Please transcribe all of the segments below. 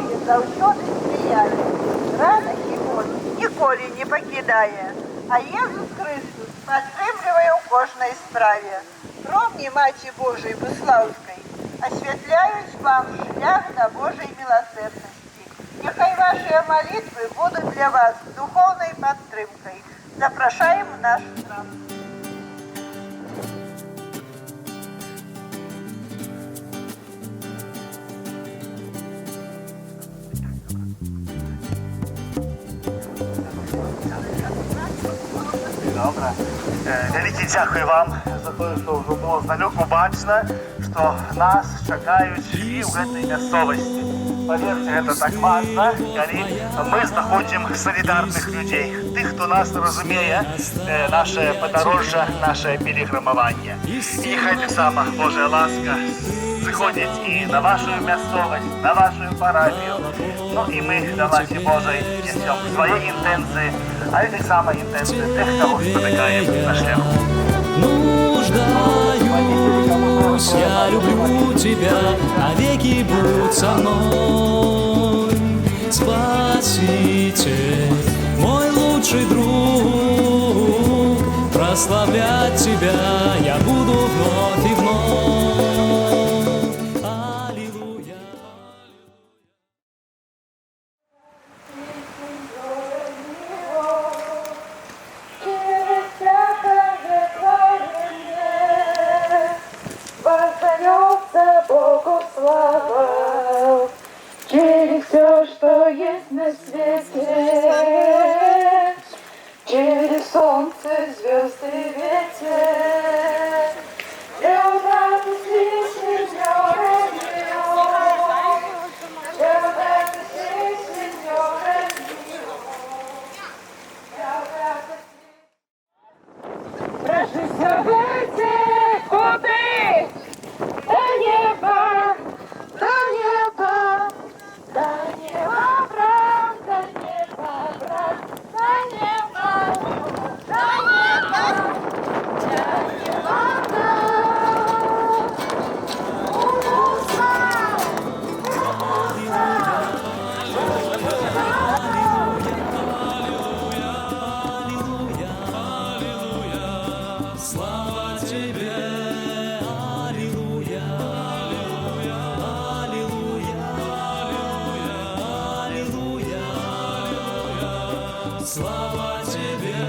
здоров'я заўсёды сприяє, радость його ніколи не покидає. А Єсус Христос підтримує у кожній справі. Промні Маті Божої Безславської освятляють вам шлях до Божої милосердності. Нехай ваші молитви будуть для вас духовною підтримкою. Запрошуємо в наш храм. Добре. Велике дякую вам за те, що вже було здалёку бачно, що нас чекають і в этой місцевості. Поверьте, это так важно, коли ми знаходимо солідарних людей, тих, хто нас розуміє, наше подорожжя, наше пілігримування. І хай так само Божа ласка приходить і на вашу місцевість, на вашу парафію. Ну і ми, до ласки Божої, несемо свої інтенції, а й так само інтенції тих, кого спотикаємо на шляху. Нуждаюсь, я люблю тебя, навеки будь со мной. Спаситель, мой лучший друг, прославлять тебя я буду вновь и вновь. Аллилуйя. Воздается Богу слава через все, что есть на свете, через солнце, звезды, ветер. Леонард здесь сеньора мио, Леонард здесь сеньора мио, Леонард здесь. Проживайте куди? До неба, до неба, до неба, брат, до неба, брат, до неба, до неба, до неба, Слава тебе, аллилуйя, аллилуйя, аллилуйя, слава тебе.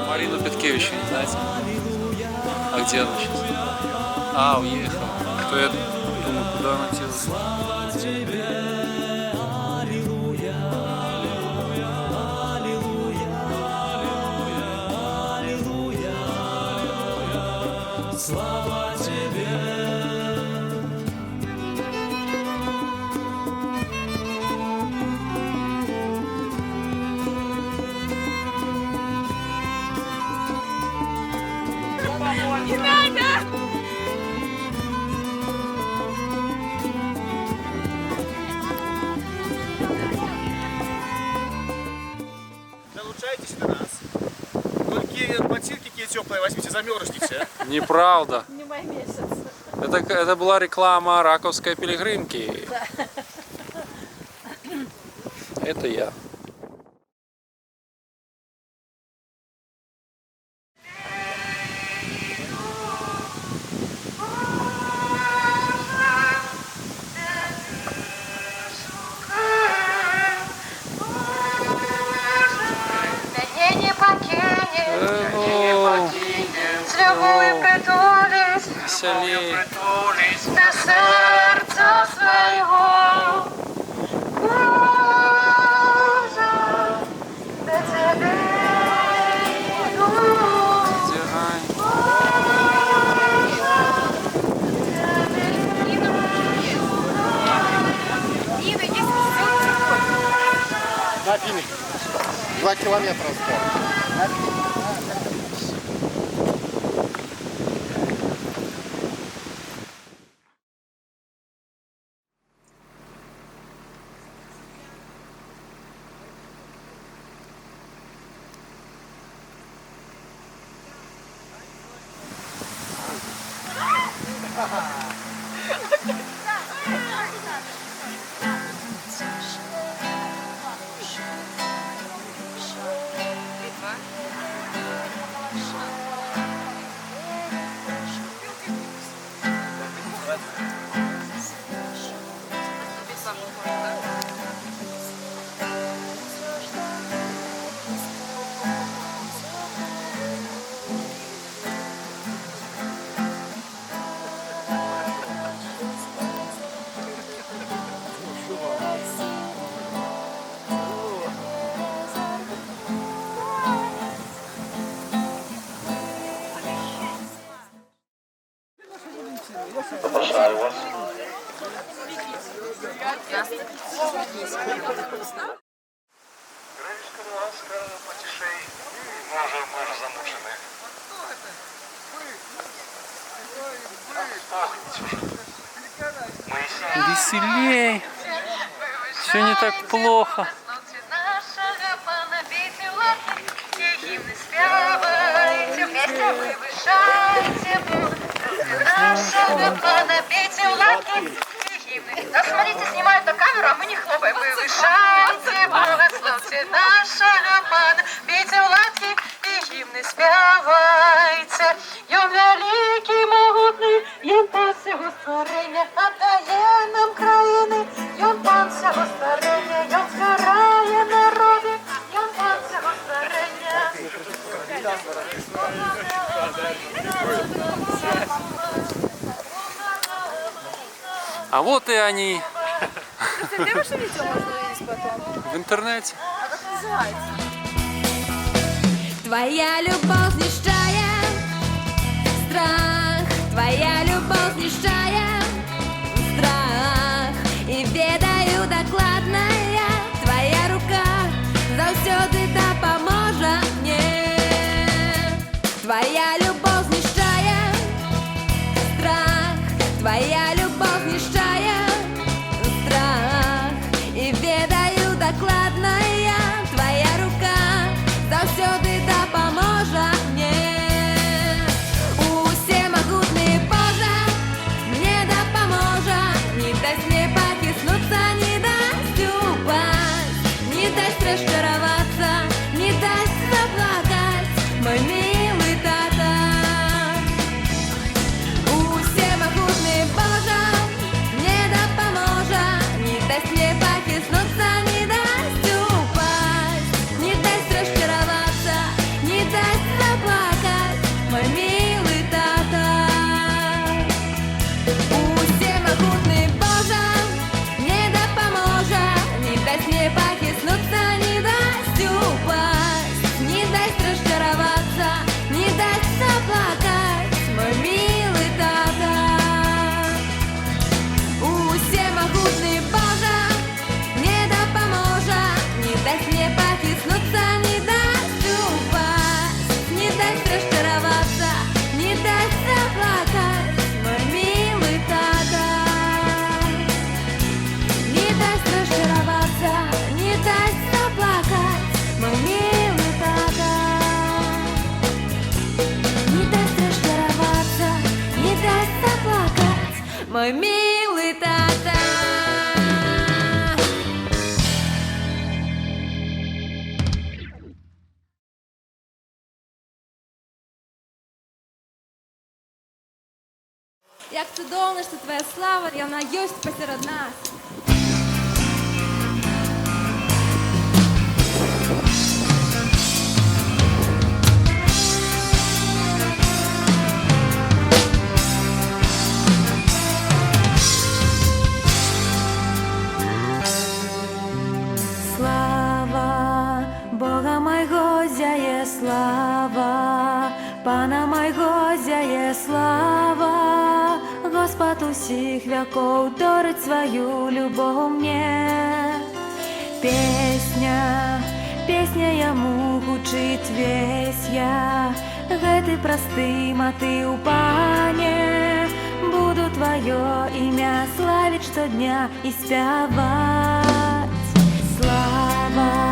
Марину Петкевич, не знаете? А где она сейчас? А, уехала. Кто я думаю, куда она делась? Слава тебе. не надо! Залучайтесь на нас. Только ботинки какие теплые возьмите, замерзнете. Неправда. Не май месяц. Это была реклама раковской пилигримки. Это я. Не покинем, с любовью притулись Веселей. до сердца своего. Боже, до Тебя иду. Дягань. На, Фини. 2 километра осталось. Обожаю вас. Гречка, ласка, потишей. Мы уже замучены. Моисей. Веселей. Все не так плохо. Нашого пана бійте в лапки, і гімни співайте, вместе вивишайте будете. Нашого пана бійте в лапки, і гімни. Да, смотрите, снимают на камеру, а мы не хлопаем. Вивишайте, благословьте нашого пана, бійте в лапки, і гімни співайте. Йон великий, могутний, Йон пан всього створення, отдає нам країни. Йон пан всього створення, Йон збирає народи, Йон пан всього створення. А вот и они Где ваше видео можно увидеть потом? в интернете. А как называется? Твоя любов знищає страх, твоя любов знищає страх. І ведаю докладно я, твоя рука завсёды допоможе мне. Твоя любов знищає страх, твоя любов знищає страх. І ведаю докладно я, твоя рука завсёды допоможе мне. Усемогутний Боже мне допоможе, не дасть мне похиснуться, не дасть упасть, не дасть розчароваться, не дасть заплакать, мой милый тата. Усемогутний Боже мне допоможе, не дасть мне похиснуться, не дасть упасть, не дасть розчароваться, не дасть заплакать, мой милый тата. Усемогутний Боже мне допоможе, не дасть мне похиснуться, не дасть упасть, не дасть розчароваться, не дасть заплакать, мой милый тата. Усемогутний Боже мне допоможе, не дасть мне похиснуться, не дасть упасть, не дасть розчароваться, не дасть заплакать, мой милый тата. Не дасть розчароваться, не дасть заплакать, мой милый тата. Не дасть розчароваться, не дасть заплакать, мой милый тата. Як чудовно, що твоя слава, і вона є посеред нас. Слава Бога майго зяє слава, Пана майго зяє слава, Господь усіх веков дарить свою любов мне. Песня, песня яму гучыць весь я. Гэты просты матыў, пане, буду твоё імя славіць штодня і спяваць. Слава